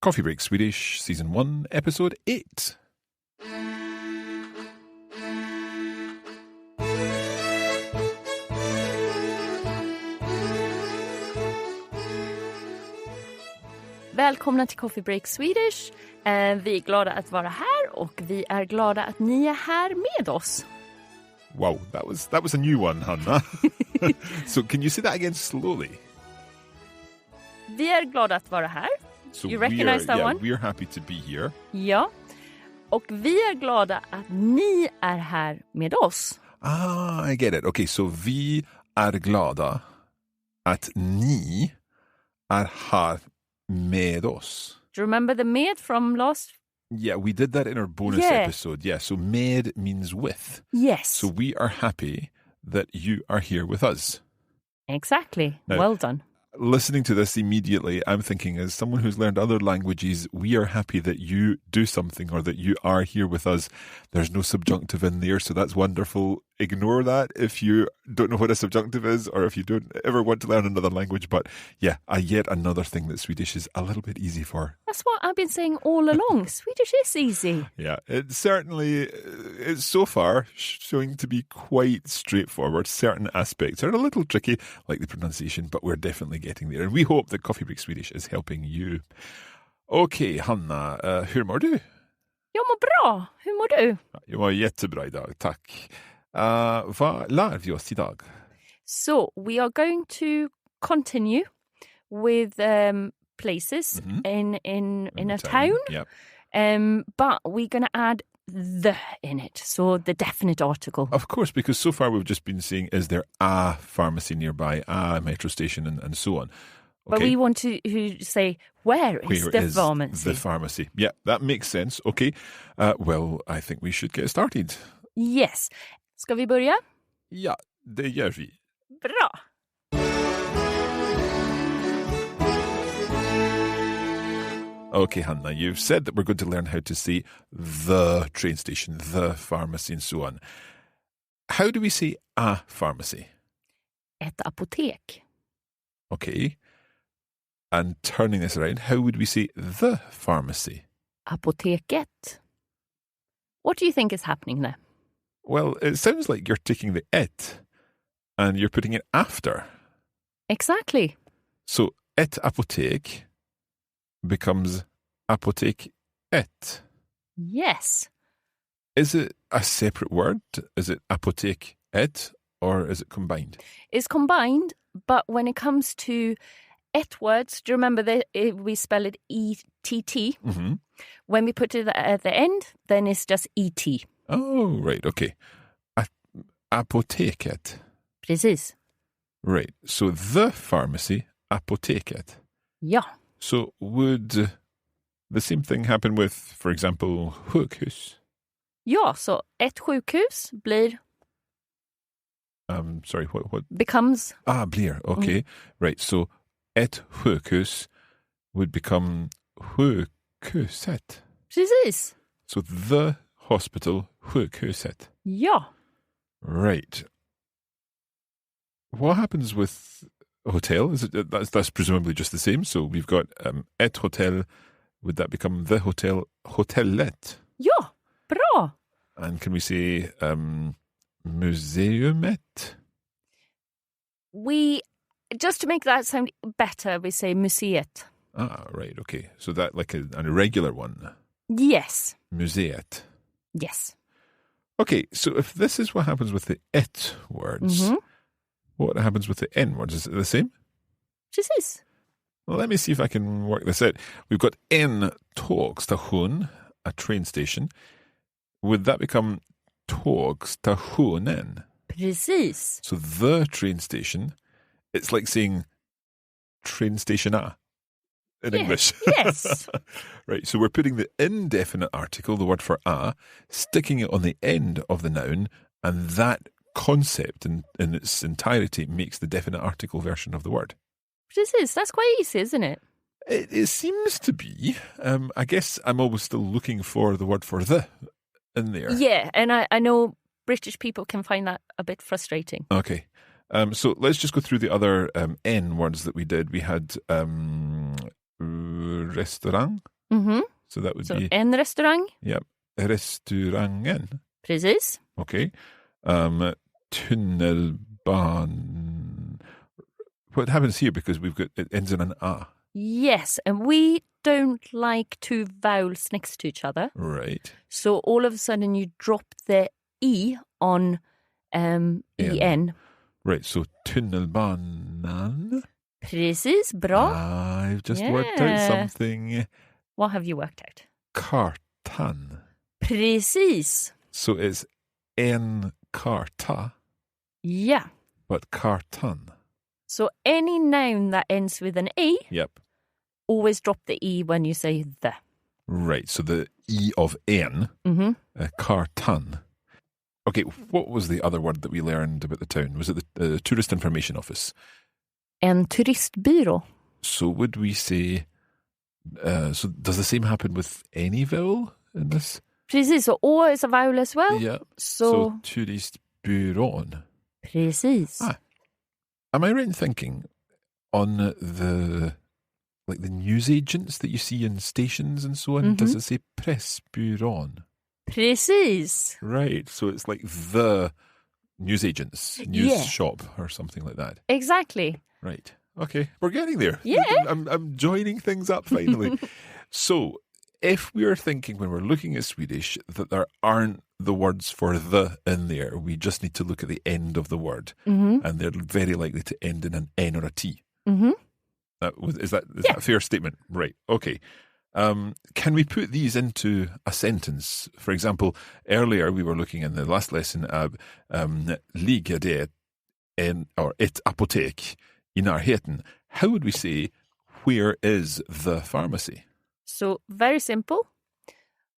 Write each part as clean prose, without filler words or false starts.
Coffee Break Swedish, Season 1, Episode 8. Välkomna till Coffee Break Swedish. Vi är glada att vara här och vi är glada att ni är här med oss. Wow, that was a new one, Hanna. So can you say that again slowly? Vi är glada att vara här. So you recognize that one? We're happy to be here. Ja. Och vi är glada att ni är här med oss. Ah, I get it. Okay, so vi är glada att ni är här med oss. Do you remember the med from last? Yeah, we did that in our bonus episode. Yeah, so med means with. Yes. So we are happy that you are here with us. Exactly. Now, well done. Listening to this immediately, I'm thinking, as someone who's learned other languages, we are happy that you do something or that you are here with us. There's no subjunctive in there, so that's wonderful. Ignore that if you don't know what a subjunctive is or if you don't ever want to learn another language. But yeah, yet another thing that Swedish is a little bit easy for. That's what I've been saying all along. Swedish is easy. Yeah, it certainly is so far showing to be quite straightforward. Certain aspects are a little tricky, like the pronunciation, but we're definitely getting there. And we hope that Coffee Break Swedish is helping you. Okay, Hanna, hur mår du? Jag mår bra. Hur mår du? Jag mår jättebra idag, tack. Vad lär vi oss idag? So, we are going to continue with places in a town. Yep. But we're going to add the in it, so the definite article. Of course, because so far we've just been saying, is there a pharmacy nearby, a metro station, and so on. But we want to say, where is the pharmacy? The pharmacy. Yeah, that makes sense. Okay. Well, I think we should get started. Yes. Ska vi börja? Ja, det gör vi. Bra. Okay, Hanna, you've said that we're going to learn how to say the train station, the pharmacy, and so on. How do we say a pharmacy? Ett apotek. Okay. And turning this around, how would we say the pharmacy? Apoteket. What do you think is happening there? Well, it sounds like you're taking the it and you're putting it after. Exactly. So, ett apotek becomes apotek ett. Yes. Is it a separate word? Is it apotek ett or is it combined? It's combined, but when it comes to ett words, do you remember that we spell it E-T-T? Mm-hmm. When we put it at the end, then it's just E-T. Oh, right, okay. Apoteket. Precis. Right, so the pharmacy, apoteket. Ja. So would the same thing happen with, for example, sjukhus? Ja, så ett sjukhus blir... Sorry, what? Becomes... Blir, okay. Right, so ett sjukhus would become sjukhuset. Precis. So the hospital, sjukhuset. Ja. Right. What happens with a hotel? Is it that's presumably just the same? So we've got ett hotel. Would that become the hotel, hotellet? Ja, bra. And can we say museumet? We, just to make that sound better, we say museet. Right, okay. So that like an irregular one. Yes. Museet. Yes. Okay, so if this is what happens with the it words, what happens with the n words? Is it the same? Precis. Well, let me see if I can work this out. We've got en tågstation, a train station. Would that become tågstationen? Precis. So the train station, it's like saying train station A in English. Yes. Right, so we're putting the indefinite article, the word for a, sticking it on the end of the noun, and that concept in its entirety makes the definite article version of the word. Precis, that's quite easy, isn't it? It seems to be. I guess I'm always still looking for the word for the in there. Yeah, and I know British people can find that a bit frustrating. Okay. So let's just go through the other N words that we did. We had restaurant. Mhm. So that would Så be... en restaurang. Yep. Restaurangen. Precis. Okay. Tunnelban. What happens here, because it ends in an A. Yes, and we don't like two vowels next to each other. Right. So all of a sudden you drop the E on EN. Right, so tunnelbanan. Precis, bra. I've just worked out something. What have you worked out? Kartan. Precis. So it's en karta, Yeah. but kartan. So any noun that ends with an E, Yep. always drop the E when you say the. Right, so the E of en, kartan. Okay, what was the other word that we learned about the town? Was it the Tourist Information Office? En turistbyrå. So would we say, so does the same happen with any vowel in this? Precis, so Å is a vowel as well. Yeah. So turistbyrån. Precis. Am I right in thinking on the newsagents that you see in stations and so on, does it say pressbyrån? Precis. Right, so it's like the newsagents, news shop or something like that. Exactly. Right. Okay, we're getting there. Yeah. I'm joining things up finally. So, if we're thinking when we're looking at Swedish that there aren't the words for the in there, we just need to look at the end of the word, and they're very likely to end in an N or a T. Is that a fair statement? Right. Okay. Can we put these into a sentence? For example, earlier we were looking in the last lesson at ligger det ett apotek i närheten? How would we say, where is the pharmacy? So, very simple.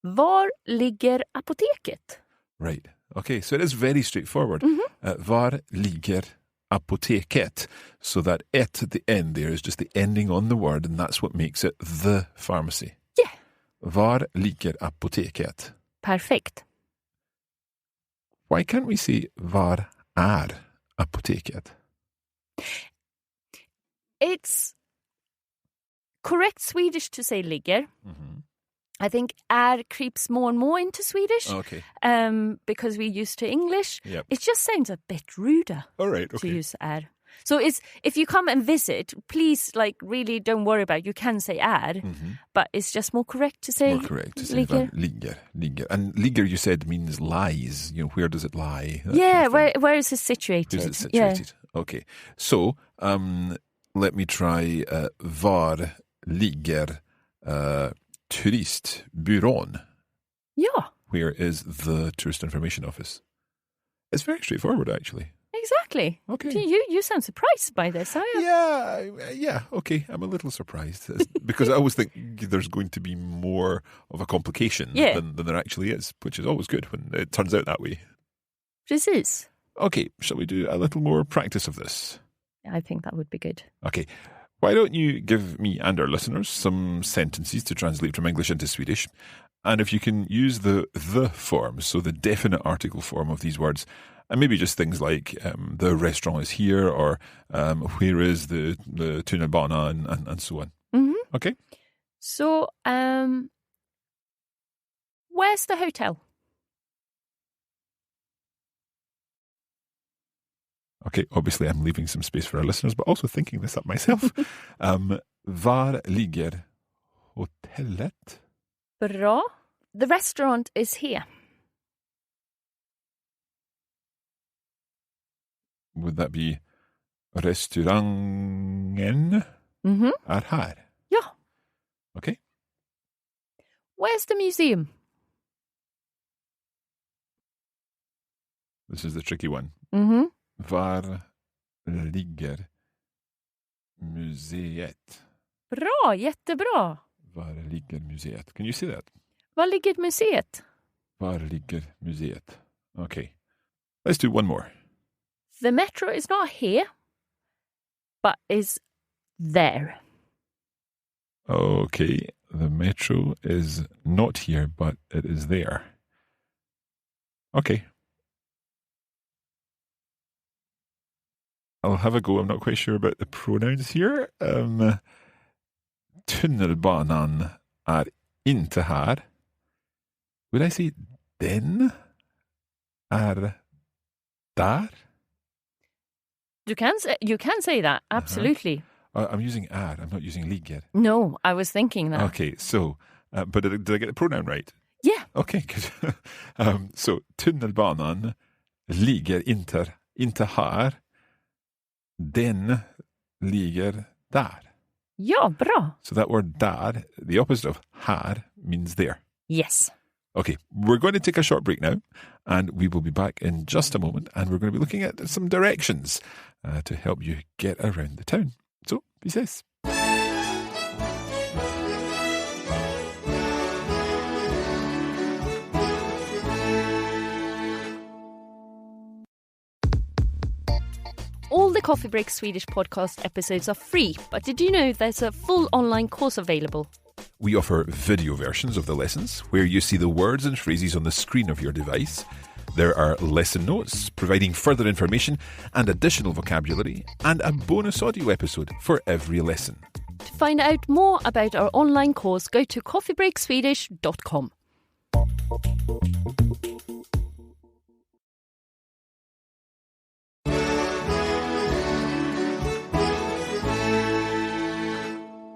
Var ligger apoteket? Right. Okay, so it is very straightforward. Var ligger apoteket? So that it at the end there is just the ending on the word, and that's what makes it the pharmacy. Yeah. Var ligger apoteket? Perfect. Why can't we say var är apoteket? It's correct Swedish to say ligger. I think är creeps more and more into Swedish. Okay. Because we're used to English. Yep. It just sounds a bit ruder All right. to Okay. use är. So if you come and visit, please really don't worry about it. You can say är, but it's just more correct to say More correct to say ligger. Ligger. And ligger, you said, means lies. You know, where does it lie? That Yeah, kind of thing. where is it situated? Where is it situated? Okay. So, let me try var ligger turistbyrån? Yeah, Where is the Tourist Information Office? It's very straightforward, actually. exactly. Okay. You sound surprised by this, are you? Yeah, okay. I'm a little surprised because I always think there's going to be more of a complication than there actually is, which is always good when it turns out that way. Precis. Okay, shall we do a little more practice of this? I think that would be good. Okay. Why don't you give me and our listeners some sentences to translate from English into Swedish? And if you can use the form, so the definite article form of these words, and maybe just things like the restaurant is here, or where is the tunnelbana, and so on. Okay? So, where's the hotel? Okay, obviously I'm leaving some space for our listeners, but also thinking this up myself. Var ligger hotellet? Bra. The restaurant is here. Would that be restaurangen är här? Ja. Okay. Where's the museum? This is the tricky one. Var ligger museet? Bra, jättebra. Var ligger museet? Can you see that? Var ligger museet? Var ligger museet? Okay. Let's do one more. The metro is not here, but is there. Okay. The metro is not here, but it is there. Okay. I'll have a go. I'm not quite sure about the pronouns here. Tunnelbanan är inte här. Would I say den är där? You can say that, absolutely. I'm using är, I'm not using ligger. No, I was thinking that. Okay, so, but did I get the pronoun right? Yeah. Okay, good. So, tunnelbanan ligger inte här. Den ligger där. Ja, bra. So that word där, the opposite of här, means there. Yes. Okay, we're going to take a short break now, and we will be back in just a moment, and we're going to be looking at some directions to help you get around the town. So, vi ses. All the Coffee Break Swedish podcast episodes are free, but did you know there's a full online course available? We offer video versions of the lessons where you see the words and phrases on the screen of your device. There are lesson notes providing further information and additional vocabulary, and a bonus audio episode for every lesson. To find out more about our online course, go to coffeebreakswedish.com.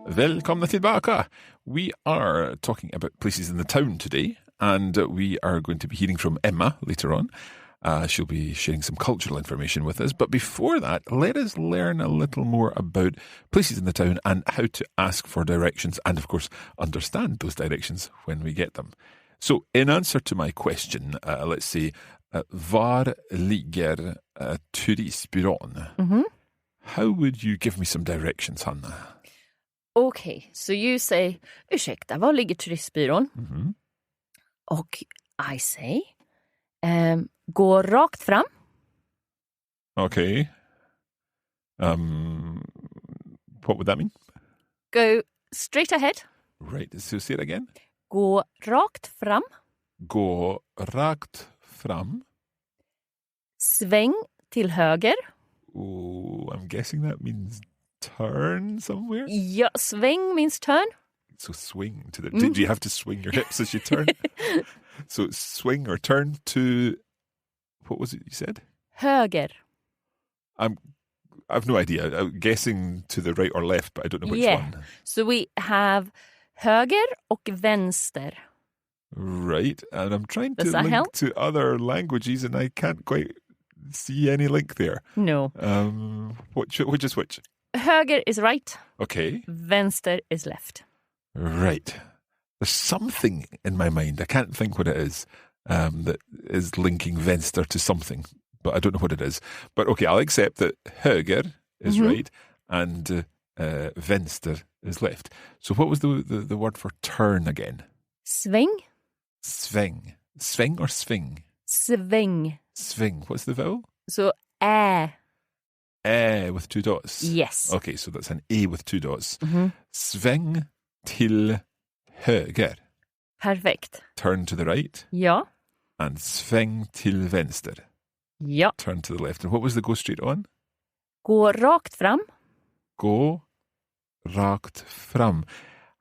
Välkomna tillbaka. We are talking about places in the town today, and we are going to be hearing from Emma later on. She'll be sharing some cultural information with us. But before that, let us learn a little more about places in the town and how to ask for directions and, of course, understand those directions when we get them. So in answer to my question, let's say, var ligger turistbyrån? Mm-hmm. How would you give me some directions, Hanna? Okay, so you say, ursäkta, var ligger turistbyrån? Mm-hmm. Och I say, gå rakt fram. Okay. What would that mean? Go straight ahead. Right, so say it again. Gå rakt fram. Gå rakt fram. Sväng till höger. Oh, I'm guessing that means turn somewhere? Ja, sväng means turn. So swing to the... Do you have to swing your hips as you turn? So swing or turn to... What was it you said? Höger. I've no idea. I'm guessing to the right or left, but I don't know which one. So we have höger och vänster. Right, and I'm trying to Does that link help? to other languages, and I can't quite see any link there. No. Which is which? Höger is right. Okay. Vänster is left. Right. There's something in my mind, I can't think what it is, that is linking vänster to something, but I don't know what it is. But okay, I'll accept that höger is right and vänster is left. So what was the word for turn again? Sväng. Sväng. Sväng or sving? Sväng. Sving. What's the vowel? So With two dots. Yes. Okay, so that's an A with two dots. Mm-hmm. Sväng till höger. Perfect. Turn to the right. Ja. And sväng till vänster. Ja. Turn to the left. And what was the go straight on? Gå rakt fram. Gå rakt fram.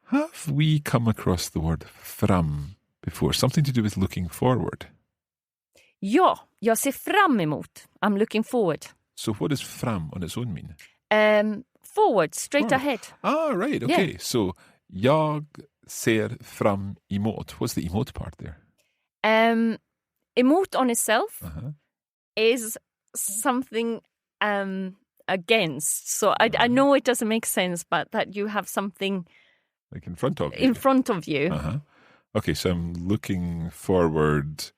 Have we come across the word fram before? Something to do with looking forward. Ja, jag ser fram emot. I'm looking forward. So what does fram on its own mean? Forward, straight ahead. Ah, right. Okay. Yeah. So jag ser fram emot. What's the emot part there? Emot on itself is something against. So I know it doesn't make sense, but that you have something like in front of you. In front of you. Okay, so I'm looking forward,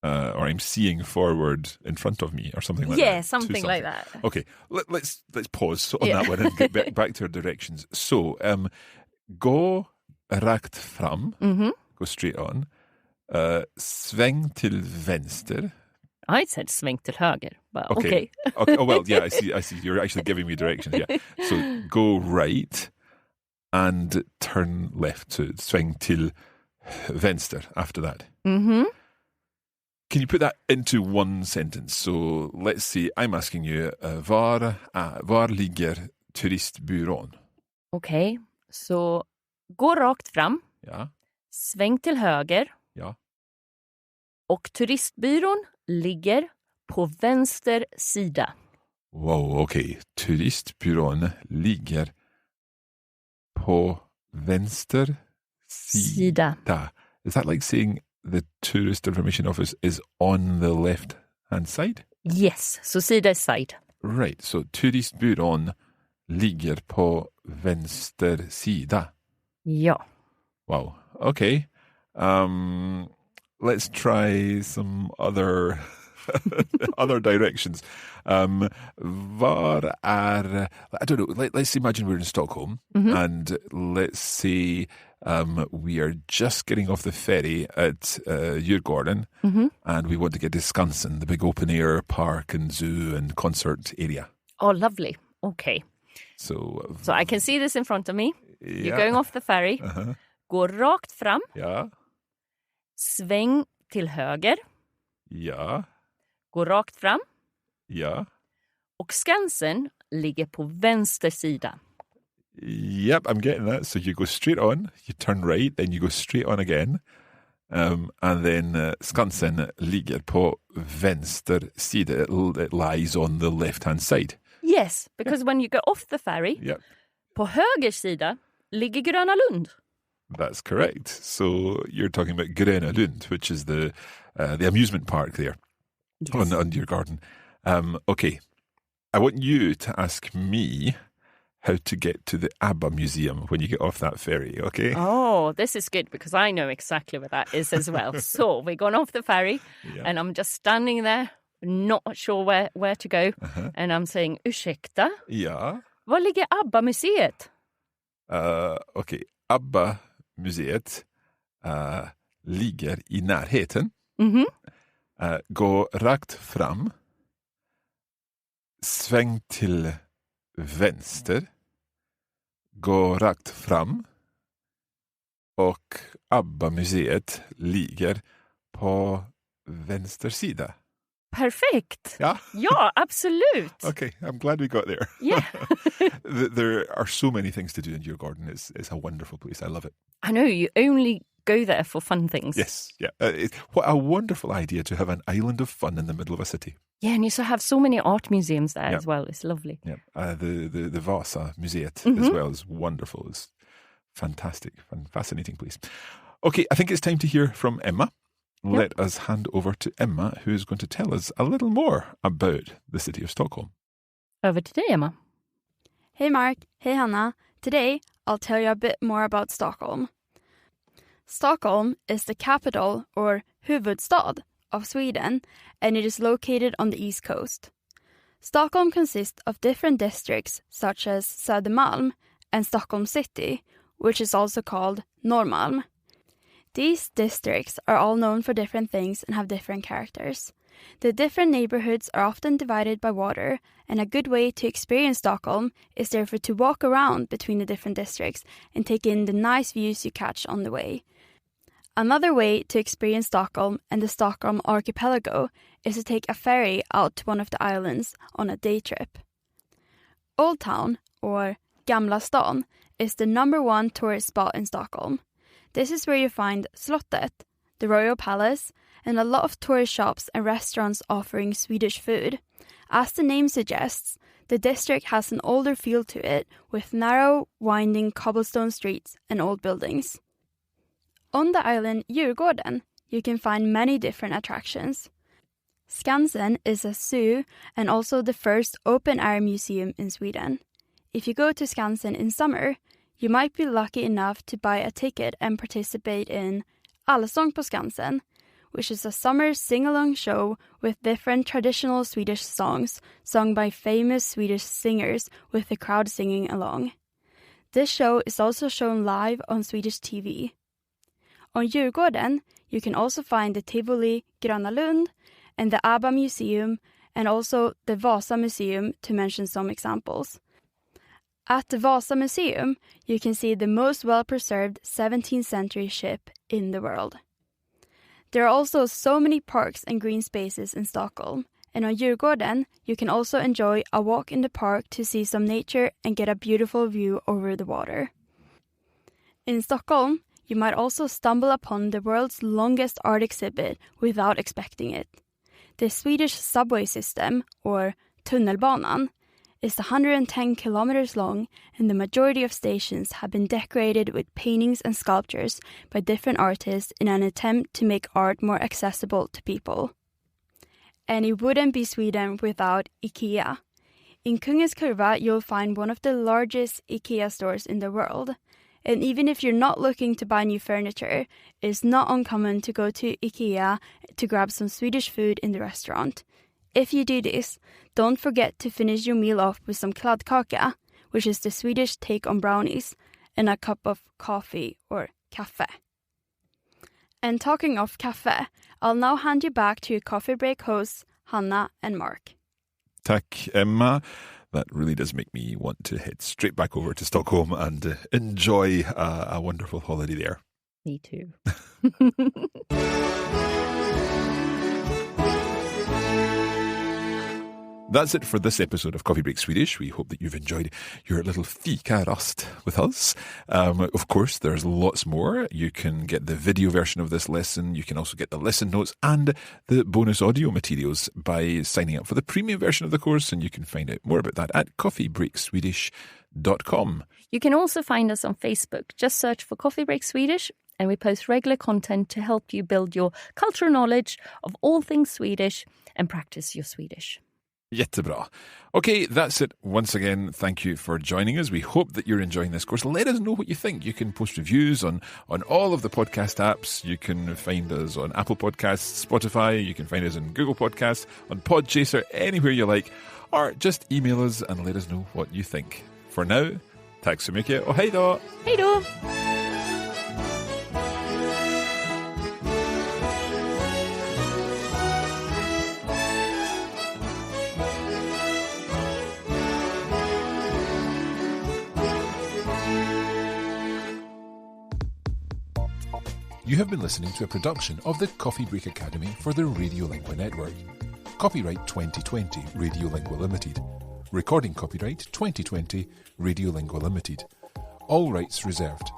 or I'm seeing forward in front of me, or something like that. Yeah, something like that. Okay, let's pause on that one and get back to our directions. So, gå rakt fram, go straight on. Sväng till vänster. I said sväng till höger, but okay. Okay. Oh well, yeah. I see. You're actually giving me directions. Yeah. So go right and turn left. So sväng till vänster after that. Mm-hmm. Can you put that into one sentence? So let's say I'm asking you, var ligger turistbyrån? Okay. So gå rakt fram. Ja. Sväng till höger. Ja. Och turistbyrån ligger på vänster sida. Wow, okej. Turistbyrån ligger på vänster sida. Is that like saying the Tourist Information Office is on the left-hand side? Yes, så sida är side. Right, so turistbyrån ligger på vänster sida. Ja. Wow, okay. Let's try some other other directions. Var är, I don't know, let's imagine we're in Stockholm and let's say we are just getting off the ferry at Djurgården and we want to get to Skansen, the big open air park and zoo and concert area. Oh, lovely. Okay. So I can see this in front of me. Yeah. You're going off the ferry. Gå rakt fram. Ja. Sväng till höger. Ja. Gå rakt fram. Ja. Och Skansen ligger på vänster sida. Yep, I'm getting that. So you go straight on, you turn right, then you go straight on again. And then Skansen ligger på vänster sida. It lies on the left-hand side. Yes, because when you go off the ferry, på höger sida ligger Gröna Lund. That's correct. So you're talking about Gröna Lund, which is the amusement park there on your garden. Okay, I want you to ask me how to get to the ABBA Museum when you get off that ferry, okay? Oh, this is good because I know exactly where that is as well. So we're going off the ferry and I'm just standing there, not sure where to go. And I'm saying, ursäkta? Ja. Var ligger ABBA-museet? Okay, ABBA-museet ligger i närheten. Gå rakt fram. Sväng till vänster. Gå rakt fram. Och ABBA-museet ligger på vänster sida. Perfekt. Ja? Ja, absolut. Okay, I'm glad we got there. Yeah. There are so many things to do in your garden. It's a wonderful place. I love it. I know, you only go there for fun things. Yes, yeah. What a wonderful idea to have an island of fun in the middle of a city. Yeah, and you have so many art museums there as well. It's lovely. Yeah, the Vasa Museet as well is wonderful. It's fantastic, fascinating place. Okay, I think it's time to hear from Emma. Let us hand over to Emma, who's going to tell us a little more about the city of Stockholm. Över till dig, Emma. Hey Mark, hey Hanna. Today I'll tell you a bit more about Stockholm. Stockholm is the capital or huvudstad of Sweden, and it is located on the east coast. Stockholm consists of different districts such as Södermalm and Stockholm City, which is also called Norrmalm. These districts are all known for different things and have different characters. The different neighborhoods are often divided by water, and a good way to experience Stockholm is therefore to walk around between the different districts and take in the nice views you catch on the way. Another way to experience Stockholm and the Stockholm archipelago is to take a ferry out to one of the islands on a day trip. Old Town, or Gamla stan, is the #1 tourist spot in Stockholm. This is where you find Slottet, the royal palace, and a lot of tourist shops and restaurants offering Swedish food. As the name suggests, the district has an older feel to it, with narrow, winding cobblestone streets and old buildings. On the island Djurgården, you can find many different attractions. Skansen is a zoo and also the first open-air museum in Sweden. If you go to Skansen in summer, you might be lucky enough to buy a ticket and participate in Allsång på Skansen, which is a summer sing-along show with different traditional Swedish songs sung by famous Swedish singers with the crowd singing along. This show is also shown live on Swedish TV. On Djurgården, you can also find the Tivoli Gröna Lund and the ABBA Museum and also the Vasa Museum, to mention some examples. At the Vasa Museum, you can see the most well-preserved 17th century ship in the world. There are also so many parks and green spaces in Stockholm, and on Djurgården, you can also enjoy a walk in the park to see some nature and get a beautiful view over the water. In Stockholm, you might also stumble upon the world's longest art exhibit without expecting it. The Swedish subway system, or tunnelbanan, is 110 kilometers long, and the majority of stations have been decorated with paintings and sculptures by different artists in an attempt to make art more accessible to people. And it wouldn't be Sweden without IKEA. In Kungens Kurva, you'll find one of the largest IKEA stores in the world. And even if you're not looking to buy new furniture, it's not uncommon to go to IKEA to grab some Swedish food in the restaurant. If you do this, don't forget to finish your meal off with some kladdkaka, which is the Swedish take on brownies, and a cup of coffee or kaffe. And talking of kaffe, I'll now hand you back to your coffee break hosts, Hanna and Mark. Tack, Emma. That really does make me want to head straight back over to Stockholm and enjoy a wonderful holiday there. Me too. That's it for this episode of Coffee Break Swedish. We hope that you've enjoyed your little fikarast with us. Of course, there's lots more. You can get the video version of this lesson. You can also get the lesson notes and the bonus audio materials by signing up for the premium version of the course. And you can find out more about that at coffeebreakswedish.com. You can also find us on Facebook. Just search for Coffee Break Swedish, and we post regular content to help you build your cultural knowledge of all things Swedish and practice your Swedish. Jättebra. Okay, that's it. Once again, thank you for joining us. We hope that you're enjoying this course. Let us know what you think. You can post reviews on all of the podcast apps. You can find us on Apple Podcasts, Spotify. You can find us on Google Podcasts, on Podchaser, anywhere you like. Or just email us and let us know what you think. For now, tack så mycket och hej då! Hej då! You have been listening to a production of the Coffee Break Academy for the Radiolingua Network. Copyright 2020 Radiolingua Limited. Recording copyright 2020 Radiolingua Limited. All rights reserved.